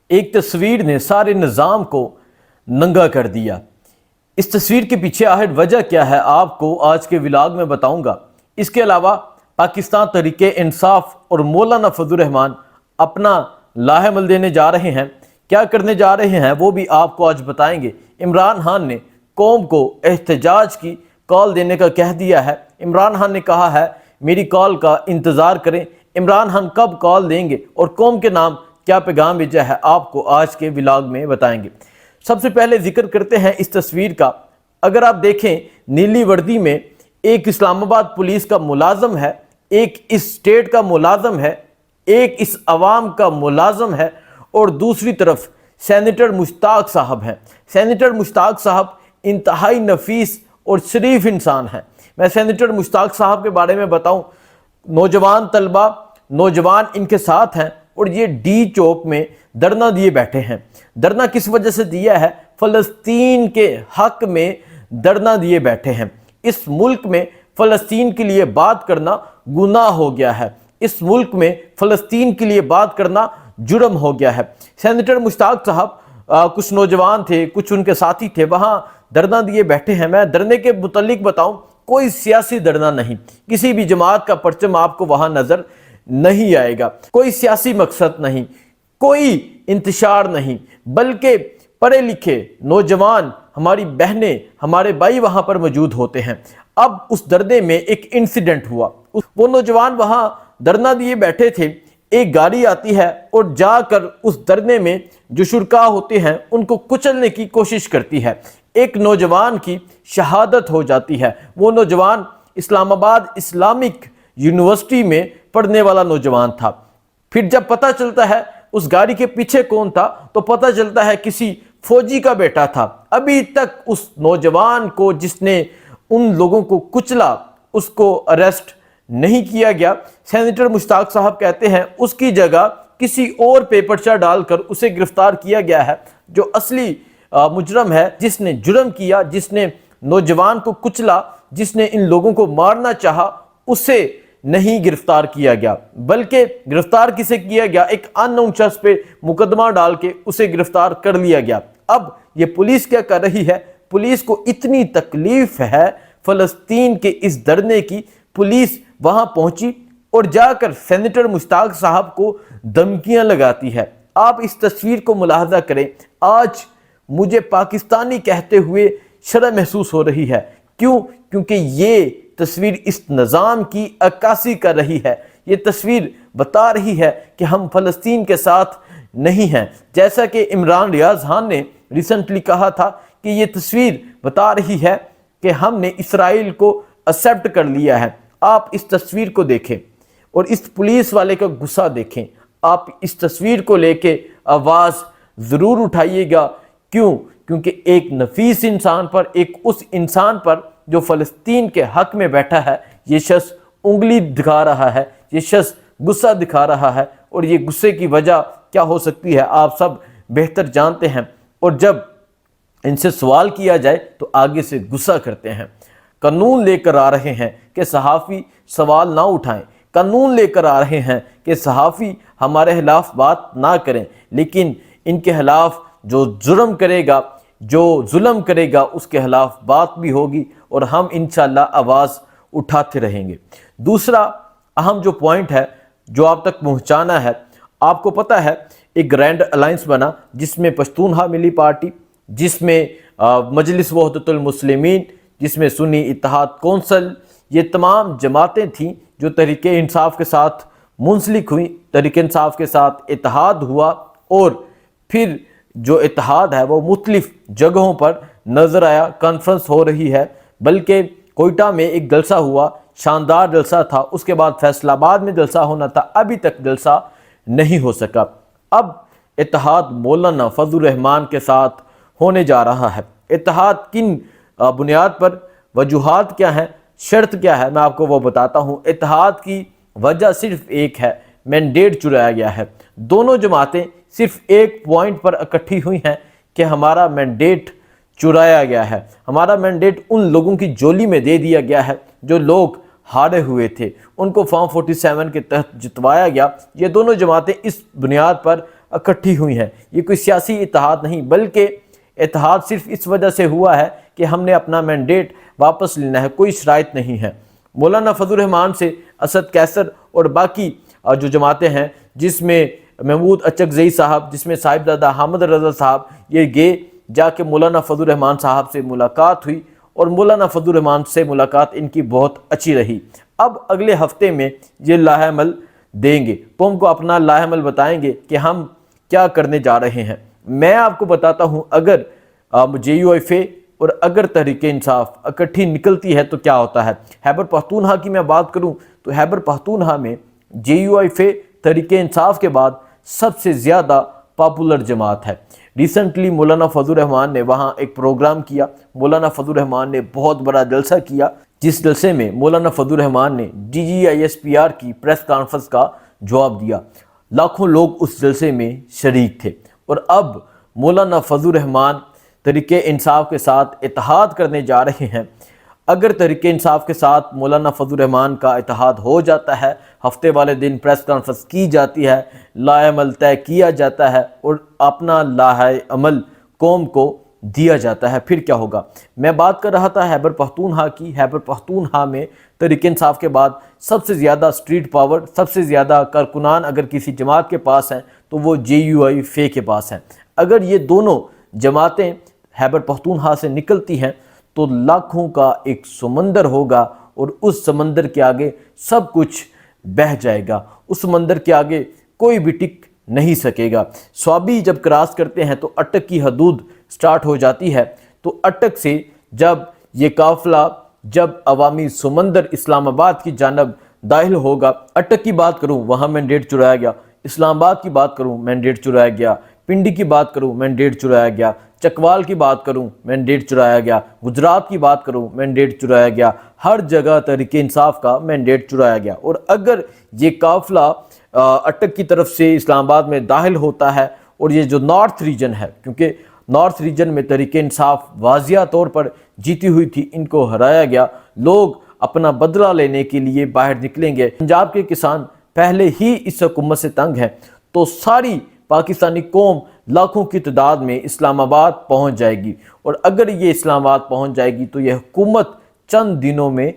ایک تصویر نے سارے نظام کو ننگا کر دیا۔ اس تصویر کے پیچھے آخر وجہ کیا ہے آپ کو آج کے ولاگ میں بتاؤں گا۔ اس کے علاوہ پاکستان تحریک انصاف اور مولانا فضل الرحمان اپنا لاہ عمل دینے جا رہے ہیں، کیا کرنے جا رہے ہیں وہ بھی آپ کو آج بتائیں گے۔ عمران خان نے قوم کو احتجاج کی کال دینے کا کہہ دیا ہے۔ عمران خان نے کہا ہے میری کال کا انتظار کریں۔ عمران خان کب کال دیں گے اور قوم کے نام کیا پیغام بھیجا ہے آپ کو آج کے ولاگ میں بتائیں گے۔ سب سے پہلے ذکر کرتے ہیں اس تصویر کا۔ اگر آپ دیکھیں نیلی وردی میں ایک اسلام آباد پولیس کا ملازم ہے، ایک اس اسٹیٹ کا ملازم ہے، ایک اس عوام کا ملازم ہے، اور دوسری طرف سینیٹر مشتاق صاحب ہیں۔ سینیٹر مشتاق صاحب انتہائی نفیس اور شریف انسان ہیں۔ میں سینیٹر مشتاق صاحب کے بارے میں بتاؤں، نوجوان طلبہ نوجوان ان کے ساتھ ہیں اور یہ ڈی چوک میں دھرنا دیے بیٹھے ہیں۔ دھرنا کس وجہ سے دیا ہے؟ فلسطین کے حق میں دھرنا دیے بیٹھے ہیں۔ اس ملک میں فلسطین کے لیے بات کرنا گناہ ہو گیا ہے، اس ملک میں فلسطین کے لیے بات کرنا جرم ہو گیا ہے۔ سینیٹر مشتاق صاحب کچھ نوجوان تھے، کچھ ان کے ساتھی تھے، وہاں دھرنا دیے بیٹھے ہیں۔ میں دھرنے کے متعلق بتاؤں، کوئی سیاسی دھرنا نہیں، کسی بھی جماعت کا پرچم آپ کو وہاں نظر نہیں آئے گا، کوئی سیاسی مقصد نہیں، کوئی انتشار نہیں، بلکہ پڑھے لکھے نوجوان ہماری بہنیں ہمارے بھائی وہاں پر موجود ہوتے ہیں۔ اب اس دھرنے میں ایک انسیڈنٹ ہوا، وہ نوجوان وہاں دھرنا دیے بیٹھے تھے، ایک گاڑی آتی ہے اور جا کر اس دھرنے میں جو شرکاء ہوتے ہیں ان کو کچلنے کی کوشش کرتی ہے۔ ایک نوجوان کی شہادت ہو جاتی ہے۔ وہ نوجوان اسلام آباد اسلامک یونیورسٹی میں پڑھنے والا نوجوان تھا۔ پھر جب پتہ چلتا ہے اس گاڑی کے پیچھے کون تھا تو پتہ چلتا ہے کسی فوجی کا بیٹا تھا۔ ابھی تک اس نوجوان کو جس نے ان لوگوں کو کچلا اس کو اریسٹ نہیں کیا گیا۔ سینیٹر مشتاق صاحب کہتے ہیں اس کی جگہ کسی اور پہ پرچہ ڈال کر اسے گرفتار کیا گیا ہے، جو اصلی مجرم ہے، جس نے جرم کیا، جس نے نوجوان کو کچلا، جس نے ان لوگوں کو مارنا چاہا، اسے نہیں گرفتار کیا گیا، بلکہ گرفتار کسے کیا گیا؟ ایک ان نون شخص پہ مقدمہ ڈال کے اسے گرفتار کر لیا گیا۔ اب یہ پولیس کیا کر رہی ہے؟ پولیس کو اتنی تکلیف ہے فلسطین کے اس دھرنے کی، پولیس وہاں پہنچی اور جا کر سینیٹر مشتاق صاحب کو دھمکیاں لگاتی ہے۔ آپ اس تصویر کو ملاحظہ کریں، آج مجھے پاکستانی کہتے ہوئے شرم محسوس ہو رہی ہے۔ کیوں؟ کیونکہ یہ تصویر اس نظام کی عکاسی کر رہی ہے، یہ تصویر بتا رہی ہے کہ ہم فلسطین کے ساتھ نہیں ہیں۔ جیسا کہ عمران ریاض خان نے ریسنٹلی کہا تھا کہ یہ تصویر بتا رہی ہے کہ ہم نے اسرائیل کو ایکسیپٹ کر لیا ہے۔ آپ اس تصویر کو دیکھیں اور اس پولیس والے کا غصہ دیکھیں۔ آپ اس تصویر کو لے کے آواز ضرور اٹھائیے گا۔ کیوں؟ کیونکہ ایک نفیس انسان پر، ایک اس انسان پر جو فلسطین کے حق میں بیٹھا ہے، یہ شخص انگلی دکھا رہا ہے، یہ شخص غصہ دکھا رہا ہے، اور یہ غصے کی وجہ کیا ہو سکتی ہے آپ سب بہتر جانتے ہیں۔ اور جب ان سے سوال کیا جائے تو آگے سے غصہ کرتے ہیں۔ قانون لے کر آ رہے ہیں کہ صحافی سوال نہ اٹھائیں، قانون لے کر آ رہے ہیں کہ صحافی ہمارے خلاف بات نہ کریں، لیکن ان کے خلاف جو جرم کرے گا، جو ظلم کرے گا، اس کے خلاف بات بھی ہوگی اور ہم انشاءاللہ آواز اٹھاتے رہیں گے۔ دوسرا اہم جو پوائنٹ ہے جو آپ تک پہنچانا ہے، آپ کو پتہ ہے ایک گرینڈ الائنس بنا جس میں پشتونخوا ملی پارٹی، جس میں مجلس وحدت المسلمین، جس میں سنی اتحاد کونسل، یہ تمام جماعتیں تھیں جو تحریک انصاف کے ساتھ منسلک ہوئیں، تحریک انصاف کے ساتھ اتحاد ہوا، اور پھر جو اتحاد ہے وہ مختلف جگہوں پر نظر آیا، کانفرنس ہو رہی ہے، بلکہ کوئٹہ میں ایک جلسہ ہوا، شاندار جلسہ تھا، اس کے بعد فیصل آباد میں جلسہ ہونا تھا، ابھی تک جلسہ نہیں ہو سکا۔ اب اتحاد مولانا فضل الرحمان کے ساتھ ہونے جا رہا ہے۔ اتحاد کن بنیاد پر، وجوہات کیا ہیں، شرط کیا ہے، میں آپ کو وہ بتاتا ہوں۔ اتحاد کی وجہ صرف ایک ہے، مینڈیٹ چرایا گیا ہے۔ دونوں جماعتیں صرف ایک پوائنٹ پر اکٹھی ہوئی ہیں کہ ہمارا مینڈیٹ چرایا گیا ہے، ہمارا مینڈیٹ ان لوگوں کی جولی میں دے دیا گیا ہے جو لوگ ہارے ہوئے تھے، ان کو فارم 47 کے تحت جتوایا گیا۔ یہ دونوں جماعتیں اس بنیاد پر اکٹھی ہوئی ہیں۔ یہ کوئی سیاسی اتحاد نہیں، بلکہ اتحاد صرف اس وجہ سے ہوا ہے کہ ہم نے اپنا مینڈیٹ واپس لینا ہے، کوئی شرائط نہیں ہے۔ مولانا فضل الرحمان سے اسد قیصر اور باقی جو جماعتیں ہیں، جس میں محمود اچکزئی صاحب، جس میں صاحبزادہ حامد رضا صاحب، یہ گئے، جا کے مولانا فضل الرحمان صاحب سے ملاقات ہوئی، اور مولانا فضل الرحمان سے ملاقات ان کی بہت اچھی رہی۔ اب اگلے ہفتے میں یہ لاہ عمل دیں گے، قوم کو اپنا لاہ عمل بتائیں گے کہ ہم کیا کرنے جا رہے ہیں۔ میں آپ کو بتاتا ہوں، اگر JUIF اور اگر تحریک انصاف اکٹھی نکلتی ہے تو کیا ہوتا ہے۔ خیبر پختونخوا کی میں بات کروں تو خیبر پختونخوا میں JUIF تحریک انصاف کے بعد سب سے زیادہ پاپولر جماعت ہے۔ ریسنٹلی مولانا فضل الرحمان نے وہاں ایک پروگرام کیا، مولانا فضل الرحمان نے بہت بڑا جلسہ کیا، جس جلسے میں مولانا فضل الرحمان نے DGISPR کی پریس کانفرنس کا جواب دیا۔ لاکھوں لوگ اس جلسے میں شریک تھے، اور اب مولانا فضل الرحمان تحریک انصاف کے ساتھ اتحاد کرنے جا رہے ہیں۔ اگر تحریک انصاف کے ساتھ مولانا فضل الرحمان کا اتحاد ہو جاتا ہے، ہفتے والے دن پریس کانفرنس کی جاتی ہے، لاہ عمل طے کیا جاتا ہے اور اپنا لاہ عمل قوم کو دیا جاتا ہے، پھر کیا ہوگا۔ میں بات کر رہا تھا خیبر پختونخوا کی۔ خیبر پختونخوا میں تحریک انصاف کے بعد سب سے زیادہ سٹریٹ پاور، سب سے زیادہ کارکنان اگر کسی جماعت کے پاس ہیں تو وہ JUIF کے پاس ہیں۔ اگر یہ دونوں جماعتیں خیبر پختونخوا سے نکلتی ہیں تو لاکھوں کا ایک سمندر ہوگا، اور اس سمندر کے آگے سب کچھ بہہ جائے گا، اس سمندر کے آگے کوئی بھی ٹک نہیں سکے گا۔ سوابی جب کراس کرتے ہیں تو اٹک کی حدود سٹارٹ ہو جاتی ہے، تو اٹک سے جب یہ قافلہ جب عوامی سمندر اسلام آباد کی جانب داخل ہوگا، اٹک کی بات کروں وہاں مینڈیٹ چرایا گیا، اسلام آباد کی بات کروں مینڈیٹ چرایا گیا، پنڈی کی بات کروں مینڈیٹ چرایا گیا، چکوال کی بات کروں مینڈیٹ چرایا گیا، گجرات کی بات کروں مینڈیٹ چرایا گیا، ہر جگہ تحریک انصاف کا مینڈیٹ چرایا گیا۔ اور اگر یہ قافلہ اٹک کی طرف سے اسلام آباد میں داخل ہوتا ہے، اور یہ جو نارتھ ریجن ہے، کیونکہ نارتھ ریجن میں تحریک انصاف واضح طور پر جیتی ہوئی تھی، ان کو ہرایا گیا، لوگ اپنا بدلہ لینے کے لیے باہر نکلیں گے۔ پنجاب کے کسان پہلے ہی اس حکومت سے تنگ ہیں، تو ساری پاکستانی قوم لاکھوں کی تعداد میں اسلام آباد پہنچ جائے گی، اور اگر یہ اسلام آباد پہنچ جائے گی تو یہ حکومت چند دنوں میں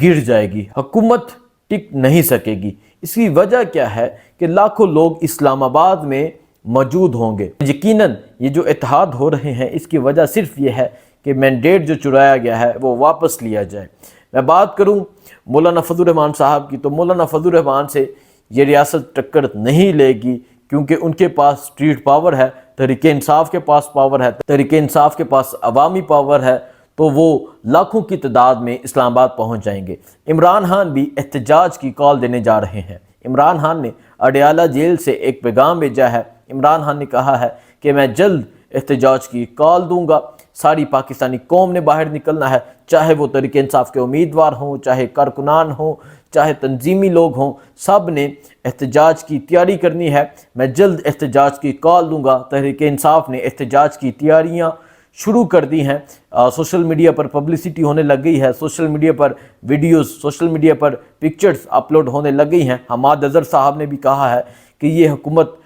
گر جائے گی، حکومت ٹک نہیں سکے گی۔ اس کی وجہ کیا ہے کہ لاکھوں لوگ اسلام آباد میں موجود ہوں گے۔ یقیناً یہ جو اتحاد ہو رہے ہیں، اس کی وجہ صرف یہ ہے کہ مینڈیٹ جو چرایا گیا ہے وہ واپس لیا جائے۔ میں بات کروں مولانا فضل الرحمان صاحب کی، تو مولانا فضل الرحمان سے یہ ریاست ٹکر نہیں لے گی، کیونکہ ان کے پاس سٹریٹ پاور ہے، تحریک انصاف کے پاس پاور ہے، تحریک انصاف کے پاس عوامی پاور ہے، تو وہ لاکھوں کی تعداد میں اسلام آباد پہنچ جائیں گے۔ عمران خان بھی احتجاج کی کال دینے جا رہے ہیں۔ عمران خان نے اڈیالہ جیل سے ایک پیغام بھیجا ہے۔ عمران خان نے کہا ہے کہ میں جلد احتجاج کی کال دوں گا، ساری پاکستانی قوم نے باہر نکلنا ہے، چاہے وہ تحریک انصاف کے امیدوار ہوں، چاہے کارکنان ہوں، چاہے تنظیمی لوگ ہوں، سب نے احتجاج کی تیاری کرنی ہے۔ میں جلد احتجاج کی کال دوں گا۔ تحریک انصاف نے احتجاج کی تیاریاں شروع کر دی ہیں، سوشل میڈیا پر پبلسٹی ہونے لگ گئی ہے، سوشل میڈیا پر ویڈیوز، سوشل میڈیا پر پکچرز اپلوڈ ہونے لگ گئی ہیں۔ حماد اظہر صاحب نے بھی کہا ہے کہ یہ حکومت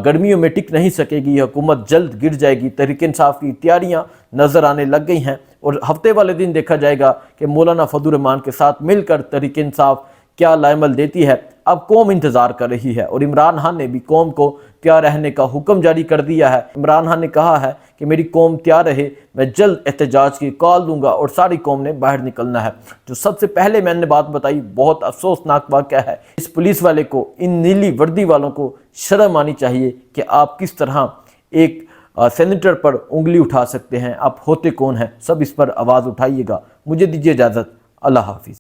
گرمیوں میں ٹک نہیں سکے گی، یہ حکومت جلد گر جائے گی۔ تحریک انصاف کی تیاریاں نظر آنے لگ گئی ہیں، اور ہفتے والے دن دیکھا جائے گا کہ مولانا فضل الرحمان کے ساتھ مل کر تحریک انصاف کیا لاہ عمل دیتی ہے۔ اب قوم انتظار کر رہی ہے، اور عمران خان نے بھی قوم کو تیار رہنے کا حکم جاری کر دیا ہے۔ عمران خان نے کہا ہے کہ میری قوم تیار رہے، میں جلد احتجاج کی کال دوں گا، اور ساری قوم نے باہر نکلنا ہے۔ جو سب سے پہلے میں نے بات بتائی، بہت افسوسناک واقعہ ہے، اس پولیس والے کو، ان نیلی وردی والوں کو شرم آنی چاہیے کہ آپ کس طرح ایک سینیٹر پر انگلی اٹھا سکتے ہیں، آپ ہوتے کون ہیں؟ سب اس پر آواز اٹھائیے گا۔ مجھے دیجیے اجازت، اللہ حافظ۔